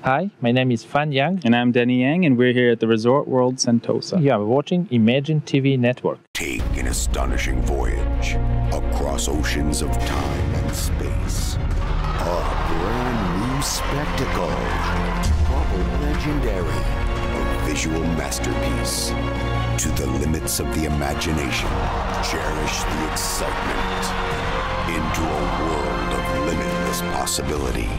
Hi, my name is Fan Yang. And I'm Denny Yang, and we're here at the Resort World Sentosa. You are watching Imagine TV Network. Take an astonishing voyage across oceans of time and space. A brand new spectacle. Legendary. A visual masterpiece. To the limits of the imagination. Cherish the excitement. Into a world of limitless possibility.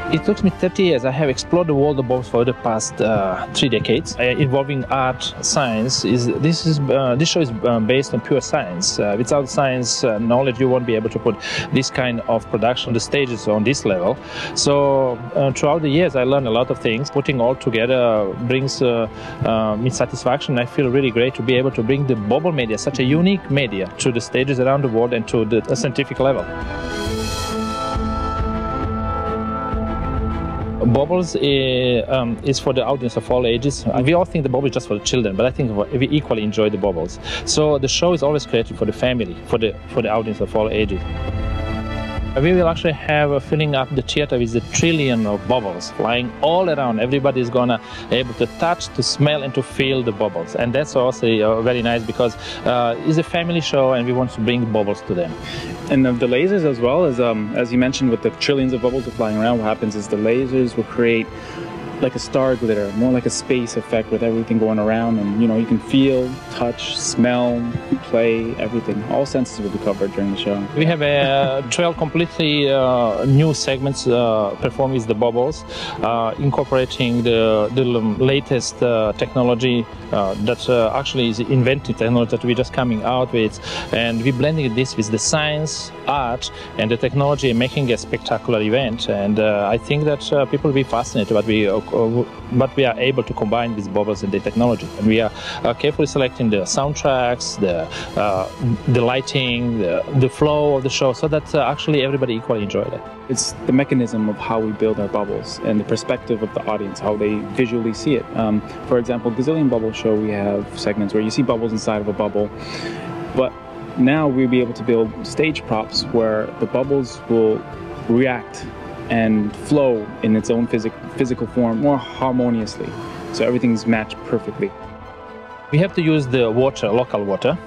It took me 30 years. I have explored the world of bubbles for the past 3 decades, involving art, science. This show is based on pure science. Without science knowledge, you won't be able to put this kind of production, the stages on this level. So throughout the years, I learned a lot of things. Putting all together brings me satisfaction. I feel really great to be able to bring the bubble media, such a unique media, to the stages around the world and to the scientific level. Bubbles is for the audience of all ages. We all think the bubble is just for the children, but I think we equally enjoy the bubbles. So the show is always created for the family, for the audience of all ages. We will actually have filling up the theater with 1 trillion of bubbles flying all around. Everybody is gonna able to touch, to smell, and to feel the bubbles, and that's also very nice because it's a family show, and we want to bring bubbles to them. And the lasers as well, as you mentioned, with the trillions of bubbles flying around, what happens is the lasers will create like a star glitter, more like a space effect with everything going around, and you can feel, touch, smell, play, everything. All senses will be covered during the show. We have 12 completely new segments performed with the bubbles, incorporating the latest technology that actually is inventive technology that we're just coming out with, and we're blending this with the science, art, and the technology, making a spectacular event. And I think that people will be fascinated what we are able to combine with bubbles and the technology. And we are carefully selecting the soundtracks, the lighting, the flow of the show, so that actually everybody equally enjoyed it. It's the mechanism of how we build our bubbles and the perspective of the audience, how they visually see it. For example, Gazillion Bubble Show, we have segments where you see bubbles inside of a bubble, but now we'll be able to build stage props where the bubbles will react and flow in its own physical form more harmoniously, so everything's matched perfectly. We have to use the water, local water,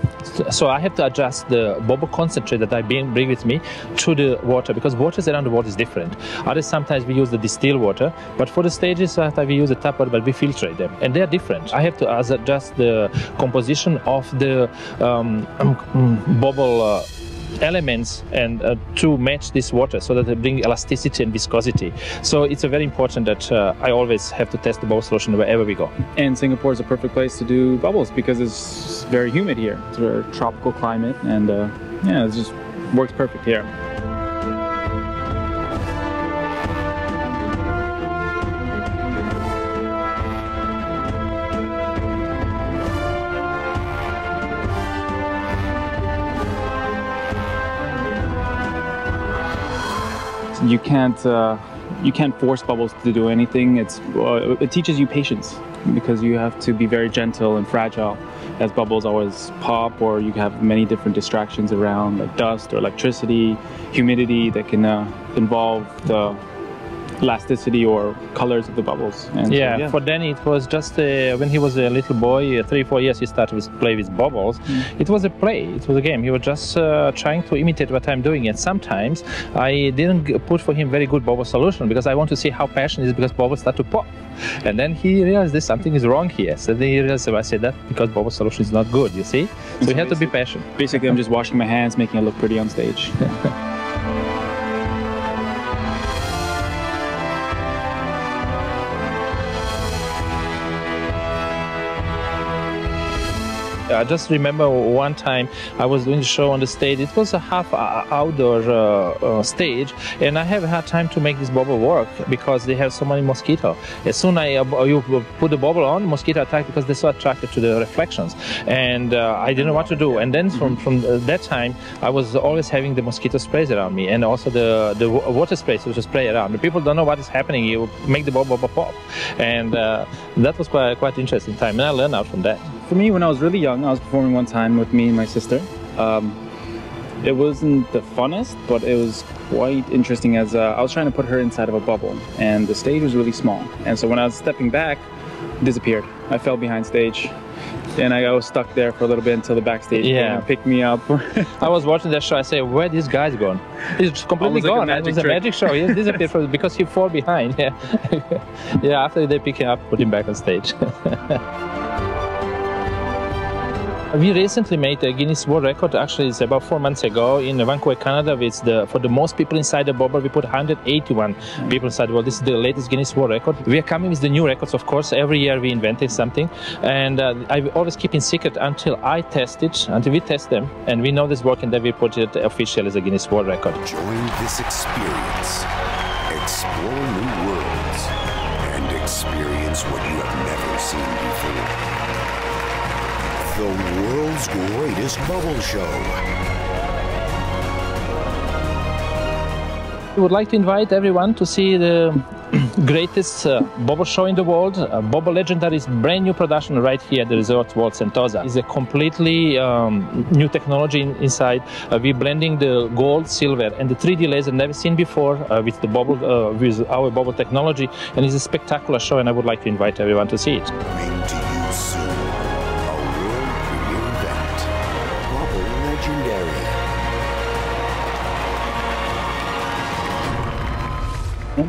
so I have to adjust the bubble concentrate that I bring with me to the water, because waters around the world is different. Others sometimes we use the distilled water, but for the stages we use the tap water, but we filtrate them, and they are different. I have to adjust the composition of the bubble elements and to match this water, so that they bring elasticity and viscosity. So it's very important that I always have to test the bubble solution wherever we go. And Singapore is a perfect place to do bubbles because it's very humid here. It's a very tropical climate, and yeah, it just works perfect here. You can't force bubbles to do anything. It teaches you patience, because you have to be very gentle and fragile, as bubbles always pop, or you have many different distractions around, like dust or electricity, humidity, that can involve the elasticity or colors of the bubbles. And yeah, so, yeah, for Danny it was just when he was a little boy, 3-4 years, he started to play with bubbles. It was a play, it was a game. He was just trying to imitate what I'm doing, and sometimes I didn't put for him very good bubble solution, because I want to see how passionate he is, because bubbles start to pop. And then he realized this something is wrong here. So then he realized, I said that because bubble solution is not good, you see? So you have to be patient. Basically, I'm just washing my hands, making it look pretty on stage. I just remember one time I was doing a show on the stage. It was a half outdoor stage, and I have had time to make this bubble work because they have so many mosquitoes. As soon as you put the bubble on, mosquito attack because they're so attracted to the reflections, and I didn't know what to do. And then from that time, I was always having the mosquito sprays around me, and also the water sprays to spray around. The people don't know what is happening. You make the bubble pop, and that was quite interesting time, and I learned out from that. For me, when I was really young, I was performing one time with me and my sister. It wasn't the funnest, but it was quite interesting as I was trying to put her inside of a bubble, and the stage was really small. And so when I was stepping back, it disappeared. I fell behind stage, and I was stuck there for a little bit until the backstage picked me up. I was watching that show. I say, where this guy's gone? He's completely gone. It was a magic show. He disappeared because he fell behind. Yeah, yeah. After they pick him up, put him back on stage. We recently made a Guinness World Record. Actually, it's about 4 months ago in Vancouver, Canada. For the most people inside the bubble, we put 181 people inside the bubble. This is the latest Guinness World Record. We are coming with the new records, of course. Every year we invented something, and I always keep in secret until I test it, until we test them, and we know this working. Then we put it officially as a Guinness World Record. Join this experience, explore new worlds, and experience what you have never seen before. The world's greatest bubble show. We would like to invite everyone to see the greatest bubble show in the world. Bubble Legendary is brand new production right here at the Resort World Sentosa. It's a completely new technology inside. We're blending the gold, silver, and the 3D laser never seen before with the bubble, with our bubble technology, and it's a spectacular show. And I would like to invite everyone to see it. Coming to you soon. Legendary.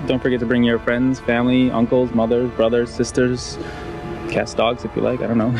Don't forget to bring your friends, family, uncles, mothers, brothers, sisters, cats, dogs if you like, I don't know.